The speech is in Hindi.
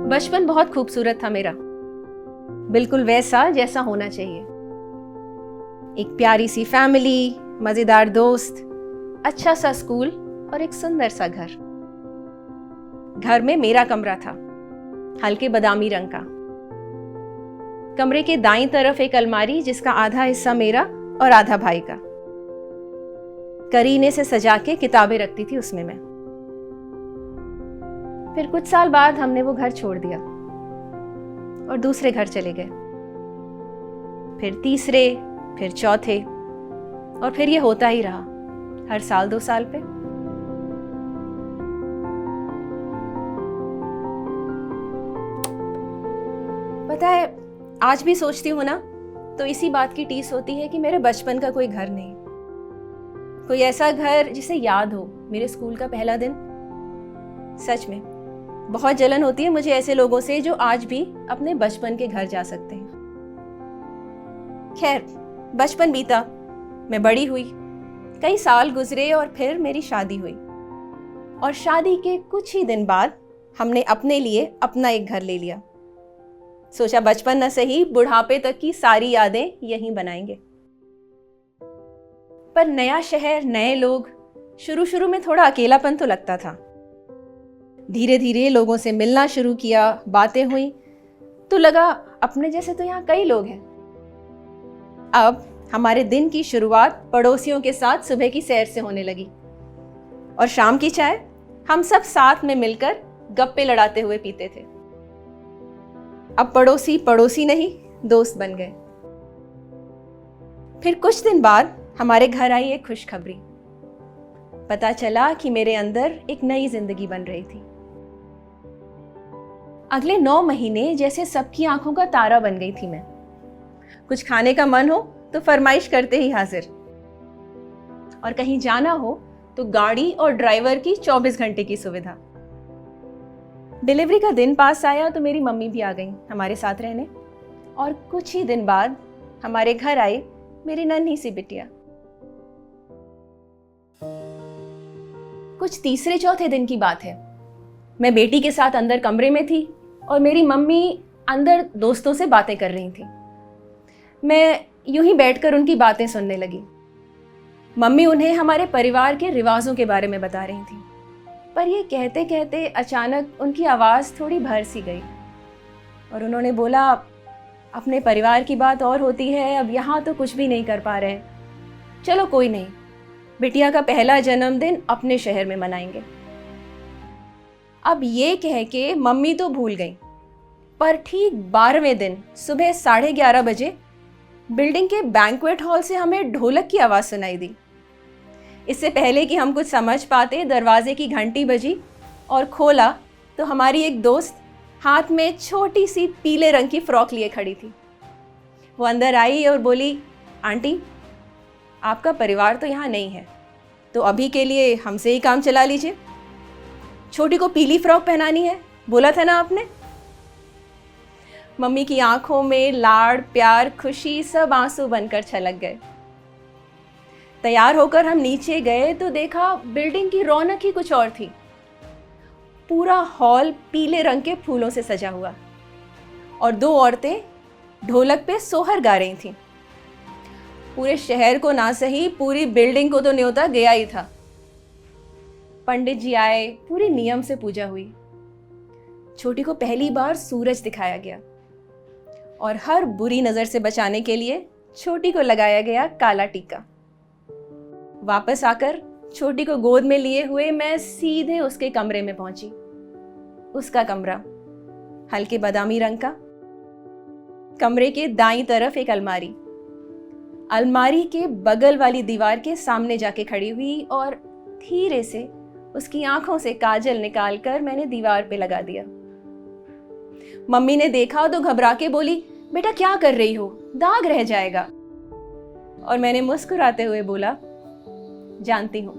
बचपन बहुत खूबसूरत था मेरा, बिल्कुल वैसा जैसा होना चाहिए। एक प्यारी सी फैमिली, मजेदार दोस्त, अच्छा सा स्कूल और एक सुंदर सा घर। घर में मेरा कमरा था, हल्के बादामी रंग का। कमरे के दाईं तरफ एक अलमारी जिसका आधा हिस्सा मेरा और आधा भाई का। करीने से सजा के किताबें रखती थी उसमें मैं। फिर कुछ साल बाद हमने वो घर छोड़ दिया और दूसरे घर चले गए, फिर तीसरे, फिर चौथे, और फिर ये होता ही रहा हर साल 2 साल पे। पता है, आज भी सोचती हूँ ना तो इसी बात की टीस होती है कि मेरे बचपन का कोई घर नहीं, कोई ऐसा घर जिसे याद हो मेरे स्कूल का पहला दिन। सच में बहुत जलन होती है मुझे ऐसे लोगों से जो आज भी अपने बचपन के घर जा सकते हैं। खैर, बचपन बीता, मैं बड़ी हुई, कई साल गुजरे और फिर मेरी शादी हुई। और शादी के कुछ ही दिन बाद हमने अपने लिए अपना एक घर ले लिया। सोचा बचपन न सही, बुढ़ापे तक की सारी यादें यहीं बनाएंगे। पर नया शहर, नए लोग, शुरू में थोड़ा अकेलापन तो लगता था। धीरे धीरे लोगों से मिलना शुरू किया, बातें हुई तो लगा अपने जैसे तो यहाँ कई लोग हैं। अब हमारे दिन की शुरुआत पड़ोसियों के साथ सुबह की सैर से होने लगी और शाम की चाय हम सब साथ में मिलकर गप्पे लड़ाते हुए पीते थे। अब पड़ोसी पड़ोसी नहीं, दोस्त बन गए। फिर कुछ दिन बाद हमारे घर आई एक खुशखबरी। पता चला कि मेरे अंदर एक नई जिंदगी बन रही थी। अगले 9 महीने जैसे सबकी आंखों का तारा बन गई थी मैं। कुछ खाने का मन हो तो फरमाइश करते ही हाजिर, और कहीं जाना हो तो गाड़ी और ड्राइवर की 24 घंटे की सुविधा। डिलीवरी का दिन पास आया तो मेरी मम्मी भी आ गई हमारे साथ रहने, और कुछ ही दिन बाद हमारे घर आई मेरी नन्ही सी बिटिया। कुछ तीसरे चौथे दिन की बात है। मैं बेटी के साथ अंदर कमरे में थी और मेरी मम्मी अंदर दोस्तों से बातें कर रही थी। मैं यूं ही बैठकर उनकी बातें सुनने लगी। मम्मी उन्हें हमारे परिवार के रिवाजों के बारे में बता रही थी, पर ये कहते कहते अचानक उनकी आवाज़ थोड़ी भर सी गई और उन्होंने बोला, अपने परिवार की बात और होती है, अब यहाँ तो कुछ भी नहीं कर पा रहे, चलो कोई नहीं, बिटिया का पहला जन्मदिन अपने शहर में मनाएंगे। अब ये कह के मम्मी तो भूल गई, पर ठीक 12वें दिन सुबह 11:30 बजे बिल्डिंग के बैंक्वेट हॉल से हमें ढोलक की आवाज़ सुनाई दी। इससे पहले कि हम कुछ समझ पाते, दरवाजे की घंटी बजी और खोला तो हमारी एक दोस्त हाथ में छोटी सी पीले रंग की फ्रॉक लिए खड़ी थी। वो अंदर आई और बोली, आंटी, आपका परिवार तो यहाँ नहीं है, तो अभी के लिए हमसे ही काम चला लीजिए। छोटी को पीली फ्रॉक पहनानी है, बोला था ना आपने। मम्मी की आंखों में लाड़, प्यार, खुशी सब आंसू बनकर छलक गए। तैयार होकर हम नीचे गए तो देखा बिल्डिंग की रौनक ही कुछ और थी। पूरा हॉल पीले रंग के फूलों से सजा हुआ और 2 औरतें ढोलक पे सोहर गा रही थीं। पूरे शहर को ना सही, पूरी बिल्डिंग को तो न्योता गया ही था। पंडित जी आए, पूरी नियम से पूजा हुई। छोटी को पहली बार सूरज दिखाया गया और हर बुरी नजर से बचाने के लिए छोटी को लगाया गया काला टीका। वापस आकर छोटी को गोद में लिए हुए मैं सीधे उसके कमरे में पहुंची। उसका कमरा हल्के बादामी रंग का। कमरे के दाईं तरफ एक अलमारी। अलमारी के बगल वाली दीवार के सामने जाके खड़ी हुई और धीरे से उसकी आंखों से काजल निकालकर मैंने दीवार पे लगा दिया। मम्मी ने देखा तो घबरा के बोली, बेटा क्या कर रही हो, दाग रह जाएगा। और मैंने मुस्कुराते हुए बोला, जानती हूँ,